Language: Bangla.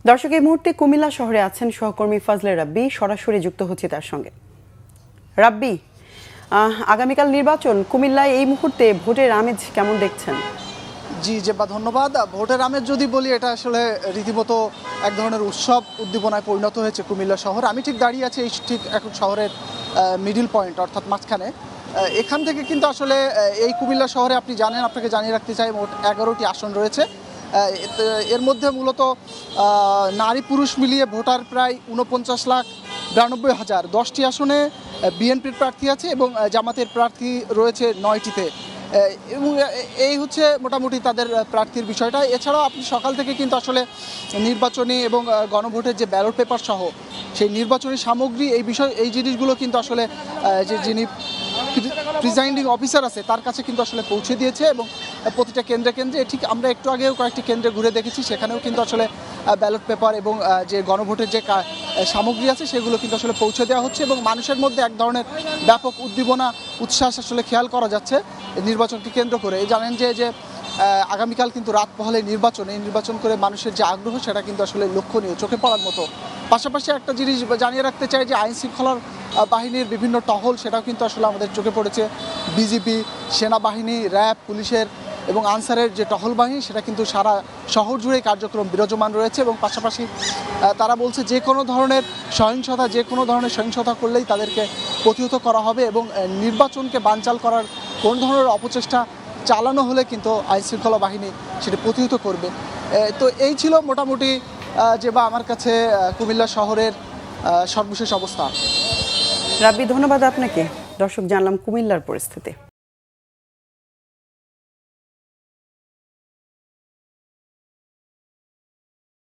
দর্শক, এই মুহূর্তে কুমিল্লা শহরে আছেন সহকর্মী ফাজলে রাব্বি। সরাসরি যুক্ত হচ্ছে তার সঙ্গে। রাব্বি, আগামীকাল নির্বাচন, কুমিল্লায় এই মুহূর্তে ভোটের আমেজ কেমন দেখছেন? জি জেবা, ধন্যবাদ। ভোটের আমেজ যদি বলি, এটা আসলে রীতিমতো এক ধরনের উৎসব উদ্দীপনায় পরিণত হয়েছে কুমিল্লা শহর। আমি ঠিক দাঁড়িয়ে আছি এই ঠিক এখন শহরের মিডিল পয়েন্ট, অর্থাৎ মাঝখানে। এখান থেকে কিন্তু আসলে এই কুমিল্লা শহরে আপনি জানেন, আপনাকে জানিয়ে রাখতে চাই, মোট 11টি আসন রয়েছে। এর মধ্যে মূলত নারী পুরুষ মিলিয়ে ভোটার প্রায় 49,92,000। 10টি আসনে বিএনপির প্রার্থী আছে এবং জামাতের প্রার্থী রয়েছে 9টিতে। এবং এই হচ্ছে মোটামুটি তাদের প্রার্থীর বিষয়টা। এছাড়াও আপনি সকাল থেকে কিন্তু আসলে নির্বাচনী এবং গণভোটের যে ব্যালট পেপার সহ সেই নির্বাচনী সামগ্রী, এই জিনিসগুলো কিন্তু আসলে যিনি প্রিজাইডিং অফিসার আছে তার কাছে কিন্তু আসলে পৌঁছে দিয়েছে। এবং প্রতিটা কেন্দ্রে কেন্দ্রে, ঠিক আমরা একটু আগেও কয়েকটি কেন্দ্রে ঘুরে দেখেছি, সেখানেও কিন্তু আসলে ব্যালট পেপার এবং যে গণভোটের যে সামগ্রী আছে সেগুলো কিন্তু আসলে পৌঁছে দেওয়া হচ্ছে। এবং মানুষের মধ্যে এক ধরনের ব্যাপক উদ্দীপনা, উচ্ছ্বাস আসলে খেয়াল করা যাচ্ছে নির্বাচনকে কেন্দ্র করে। জানেন যে আগামীকাল কিন্তু রাত পহলে নির্বাচন, এই নির্বাচন করে মানুষের যে আগ্রহ সেটা কিন্তু আসলে লক্ষণীয়, চোখে পড়ার মতো। পাশাপাশি একটা জিনিস জানিয়ে রাখতে চাই যে আইন শৃঙ্খলার বাহিনীর বিভিন্ন টহল, সেটাও কিন্তু আসলে আমাদের চোখে পড়েছে। বিজিবি, সেনাবাহিনী, র্যাব, পুলিশের এবং আনসারের যে টহল বাহিনী, সেটা কিন্তু সারা শহর জুড়েই কার্যক্রম বিরাজমান রয়েছে। এবং পাশাপাশি তারা বলছে যে কোনো ধরনের সহিংসতা করলেই তাদেরকে প্রতিহত করা হবে এবং নির্বাচনকে বানচাল করার কোন ধরনের অপচেষ্টা চালানো হলে কিন্তু আইন শৃঙ্খলা বাহিনী সেটা প্রতিহত করবে। তো এই ছিল মোটামুটি বা আমার কাছে কুমিল্লা শহরের সর্বশেষ অবস্থা। রাব্বি, ধন্যবাদ আপনাকে। দর্শক, জানলাম কুমিল্লার পরিস্থিতি।